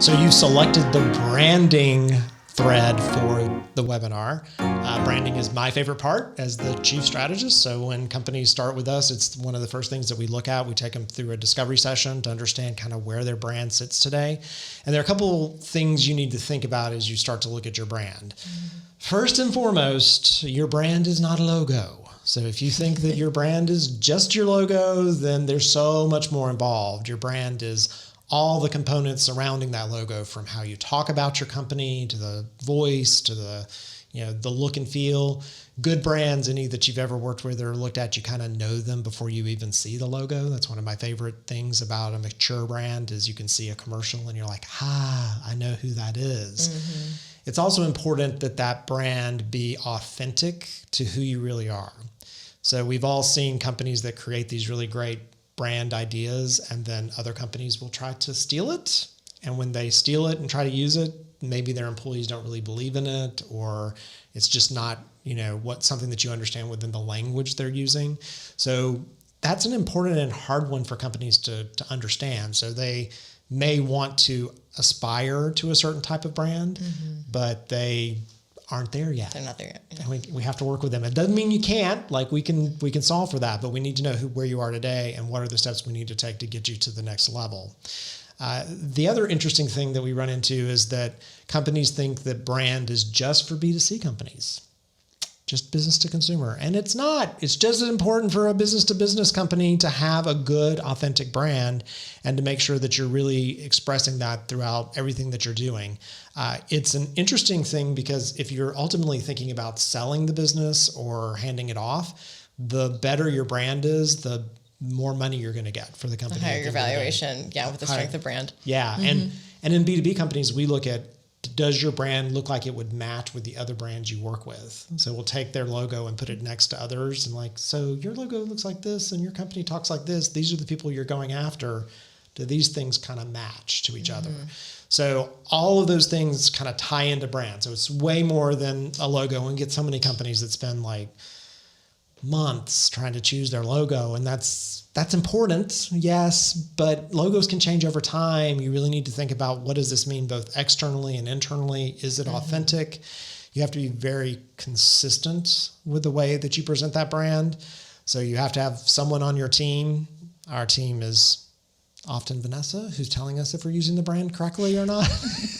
So you selected the branding thread for the webinar. Branding is my favorite part as the chief strategist. So when companies start with us, it's one of the first things that we look at. We take them through a discovery session to understand kind of where their brand sits today. And there are a couple things you need to think about as you start to look at your brand. First and foremost, your brand is not a logo. So if you think that your brand is just your logo, then there's so much more involved. Your brand is all the components surrounding that logo, from how you talk about your company to the voice to the look and feel. Good brands, any that you've ever worked with or looked at, you kind of know them before you even see the logo. That's one of my favorite things about a mature brand is you can see a commercial and you're like, I know who that is. Mm-hmm. It's also important that that brand be authentic to who you really are. So we've all seen companies that create these really great brand ideas, and then other companies will try to steal it. And when they steal it and try to use it, maybe their employees don't really believe in it, or it's just not, something that you understand within the language they're using. So that's an important and hard one for companies to understand. So they may want to aspire to a certain type of brand, but they aren't there yet. They're not there yet. Yeah. And we have to work with them. It doesn't mean you can't. Like we can solve for that, but we need to know where you are today and what are the steps we need to take to get you to the next level. The other interesting thing that we run into is that companies think that brand is just for B2C companies, just business to consumer. And it's not. It's just as important for a business to business company to have a good, authentic brand and to make sure that you're really expressing that throughout everything that you're doing. It's an interesting thing because if you're ultimately thinking about selling the business or handing it off, the better your brand is, the more money you're going to get for the company. The higher your valuation, with the strength of brand. Yeah, and in B2B companies, we look at, does your brand look like it would match with the other brands you work with? So we'll take their logo and put it next to others and so your logo looks like this and your company talks like this. These are the people you're going after. Do these things kind of match to each other? So all of those things kind of tie into brand. So it's way more than a logo, and get so many companies that spend months trying to choose their logo, and that's important, yes, but logos can change over time. You really need to think about, what does this mean both externally and internally? Is it authentic? You have to be very consistent with the way that you present that brand. So you have to have someone on your team. Our team is often Vanessa, who's telling us if we're using the brand correctly or not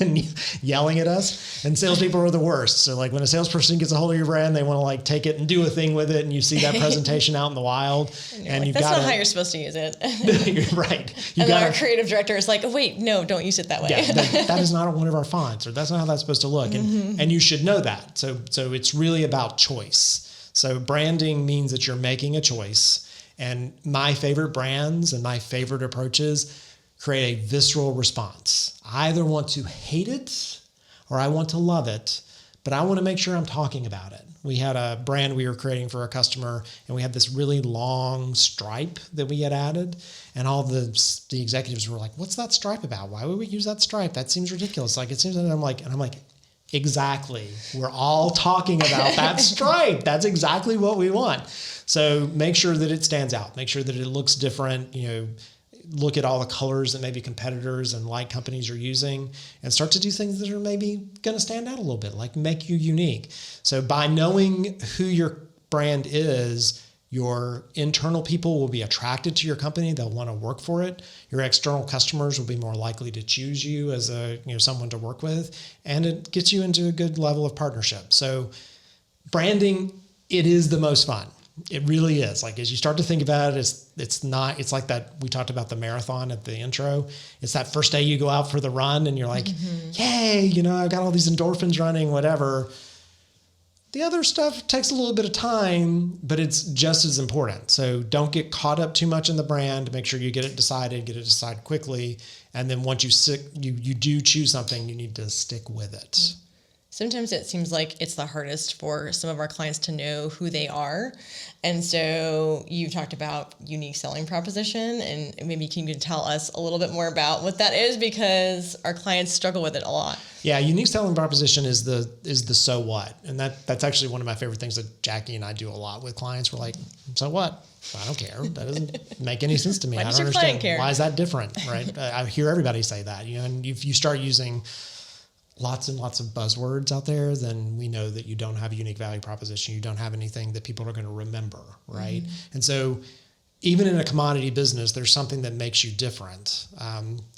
and yelling at us. And salespeople are the worst. So when a salesperson gets a hold of your brand, they want to take it and do a thing with it. And you see that presentation out in the wild. And you've that's got not how you're supposed to use it. You're right. And then our creative director is like, wait, no, don't use it that way. Yeah, that is not one of our fonts, or that's not how that's supposed to look. And you should know that. So it's really about choice. So branding means that you're making a choice. And my favorite brands and my favorite approaches create a visceral response. I either want to hate it or I want to love it, but I want to make sure I'm talking about it. We had a brand we were creating for a customer, and we had this really long stripe that we had added. And all the executives were like, "What's that stripe about? Why would we use that stripe? That seems ridiculous." It seems, and I'm like, exactly. We're all talking about that stripe. That's exactly what we want. So make sure that it stands out. Make sure that it looks different. Look at all the colors that maybe competitors and companies are using, and start to do things that are maybe going to stand out a little bit, make you unique. So by knowing who your brand is, your internal people will be attracted to your company. They'll want to work for it. Your external customers will be more likely to choose you as someone to work with, and it gets you into a good level of partnership. So branding, it is the most fun. It really is. As you start to think about it, it's like that. We talked about the marathon at the intro. It's that first day you go out for the run and you're like, yay, I've got all these endorphins running, whatever. The other stuff takes a little bit of time, but it's just as important. So don't get caught up too much in the brand. Make sure you get it decided quickly. And then once you do choose something, you need to stick with it. Sometimes it seems like it's the hardest for some of our clients to know who they are. And so you talked about unique selling proposition, and maybe you can tell us a little bit more about what that is, because our clients struggle with it a lot. Yeah, unique selling proposition is the so what. And that's actually one of my favorite things that Jackie and I do a lot with clients. We're like, so what? I don't care. That doesn't make any sense to me. Why I does don't your client understand. care? Why is that different, right? I hear everybody say that, and if you start using lots and lots of buzzwords out there, then we know that you don't have a unique value proposition. You don't have anything that people are going to remember, right? And so even in a commodity business, there's something that makes you different.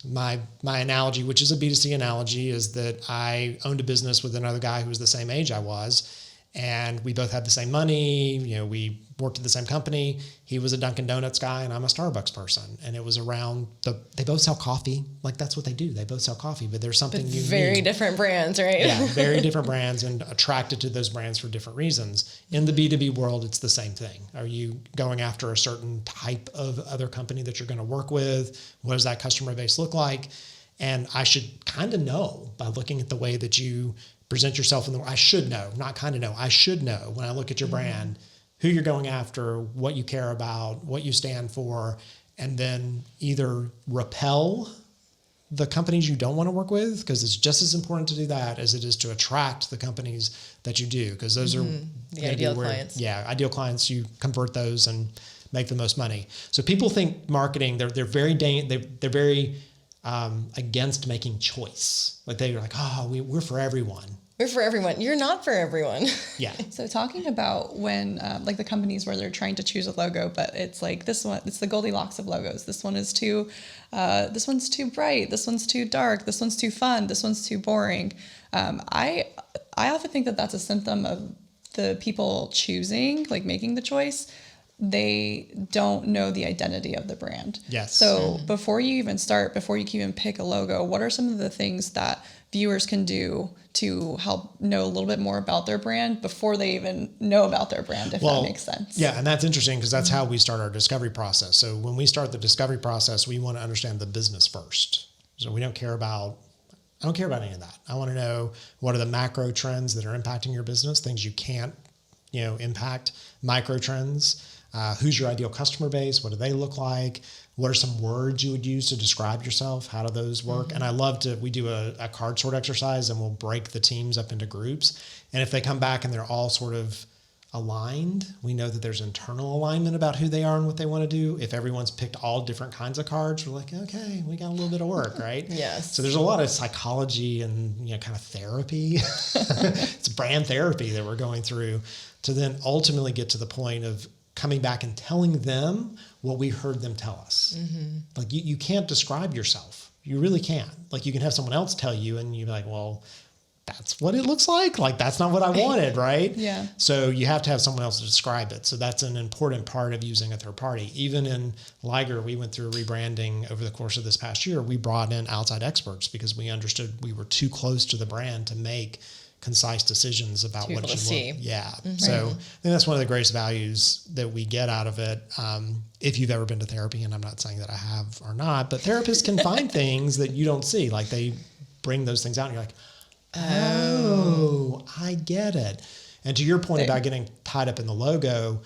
My analogy, which is a B2C analogy, is that I owned a business with another guy who was the same age I was, and we both had the same money. We worked at the same company. He was a Dunkin' Donuts guy, and I'm a Starbucks person. And it was around they both sell coffee. Like, that's what they do. They both sell coffee, but there's something unique. Very different brands, right? Yeah, very different brands, and attracted to those brands for different reasons. In the B2B world, it's the same thing. Are you going after a certain type of other company that you're going to work with? What does that customer base look like? And I should kind of know by looking at the way that you present yourself in the world. I should know, not kind of know. I should know when I look at your brand, who you're going after, what you care about, what you stand for, and then either repel the companies you don't want to work with, because it's just as important to do that as it is to attract the companies that you do, because those are the ideal clients. Yeah, ideal clients. You convert those and make the most money. So people think marketing, they're very against making choice. Like, they're like, oh, we're for everyone. We're for everyone. You're not for everyone. Yeah. So talking about when, like the companies where they're trying to choose a logo, but it's like this one, it's the Goldilocks of logos. This one's too bright. This one's too dark. This one's too fun. This one's too boring. I often think that that's a symptom of the people choosing, like making the choice. They don't know the identity of the brand. Yes. So before you can even pick a logo, what are some of the things that viewers can do to help know a little bit more about their brand before they even know about their brand, if that makes sense? Yeah, and that's interesting, because that's how we start our discovery process. So when we start the discovery process, we want to understand the business first. So I don't care about any of that. I want to know, what are the macro trends that are impacting your business, things you can't, impact, micro trends. Who's your ideal customer base? What do they look like? What are some words you would use to describe yourself? How do those work? And I love we do a card sort exercise, and we'll break the teams up into groups. And if they come back and they're all sort of aligned, we know that there's internal alignment about who they are and what they want to do. If everyone's picked all different kinds of cards, we're like, okay, we got a little bit of work, right? Yes. So there's a lot of psychology and, kind of therapy. It's brand therapy that we're going through to then ultimately get to the point of coming back and telling them what we heard them tell us. Like, you can't describe yourself. You really can't. Like, you can have someone else tell you, and you're like, well, that's what it looks like. Like, that's not what I wanted, right? Yeah. So you have to have someone else to describe it. So that's an important part of using a third party. Even in Liger, we went through a rebranding over the course of this past year. We brought in outside experts because we understood we were too close to the brand to make concise decisions about what you want. Yeah. So I think that's one of the greatest values that we get out of it. If you've ever been to therapy, and I'm not saying that I have or not, but therapists can find things that you don't see. Like, they bring those things out, and you're like, oh, I get it. And to your point about getting tied up in the logo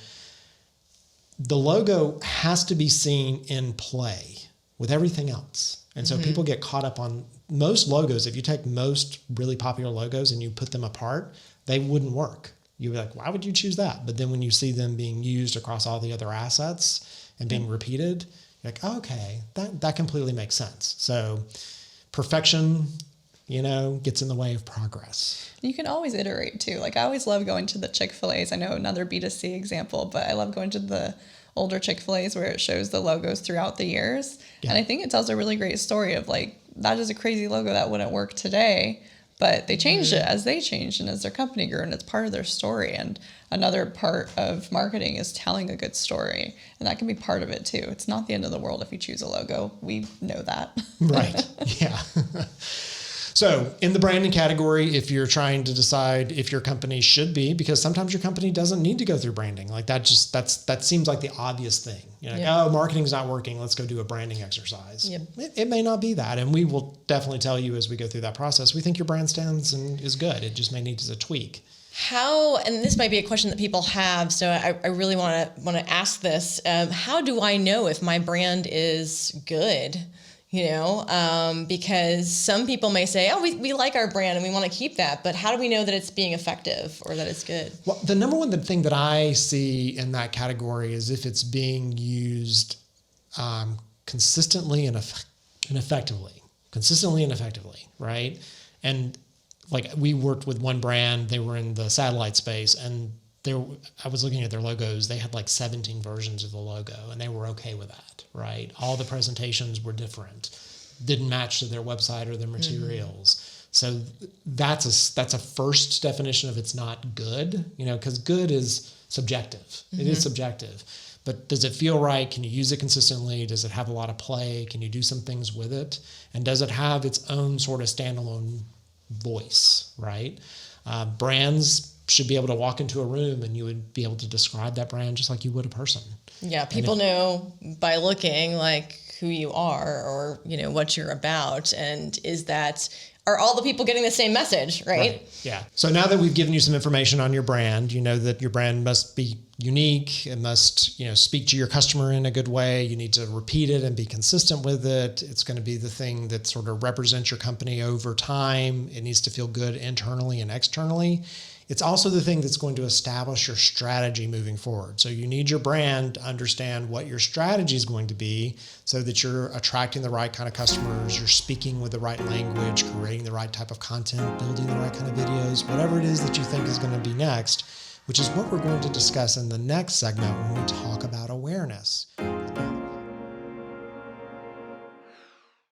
has to be seen in play with everything else. And so people get caught up on most logos. If you take most really popular logos and you put them apart, they wouldn't work. You'd be like, why would you choose that? But then when you see them being used across all the other assets and being repeated, you're like, oh, okay, that completely makes sense. So perfection, gets in the way of progress. You can always iterate too. Like, I always love going to the Chick-fil-A's. I know another B2C example, but I love going to the older Chick-fil-A's where it shows the logos throughout the years. Yeah. And I think it tells a really great story of, like, that is a crazy logo that wouldn't work today, but they changed it as they changed and as their company grew, and it's part of their story. And another part of marketing is telling a good story, and that can be part of it too. It's not the end of the world if you choose a logo. We know that. Right. Yeah. So in the branding category, if you're trying to decide if your company should be, because sometimes your company doesn't need to go through branding. Like, that seems like the obvious thing. Oh, marketing's not working, let's go do a branding exercise. Yep. It may not be that. And we will definitely tell you as we go through that process, we think your brand stands and is good. It just may need a tweak. How, and this might be a question that people have, so I really want to ask this. How do I know if my brand is good? because some people may say, oh, we like our brand and we want to keep that, but how do we know that it's being effective or that it's good? Well, the number one thing that I see in that category is if it's being used consistently and effectively, right? And like we worked with one brand, they were in the satellite space, and I was looking at their logos. They had like 17 versions of the logo, and they were okay with that, right? All the presentations were different, didn't match to their website or their materials. So that's a first definition of it's not good, because good is subjective. It is subjective. But does it feel right? Can you use it consistently? Does it have a lot of play? Can you do some things with it? And does it have its own sort of standalone voice, right? Brands should be able to walk into a room and you would be able to describe that brand just like you would a person. Yeah, people know by looking like who you are or, what you're about. And are all the people getting the same message, right? Yeah. So now that we've given you some information on your brand, you know that your brand must be unique. It must, speak to your customer in a good way. You need to repeat it and be consistent with it. It's going to be the thing that sort of represents your company over time. It needs to feel good internally and externally. It's also the thing that's going to establish your strategy moving forward. So you need your brand to understand what your strategy is going to be so that you're attracting the right kind of customers, you're speaking with the right language, creating the right type of content, building the right kind of videos, whatever it is that you think is going to be next, which is what we're going to discuss in the next segment when we talk about awareness.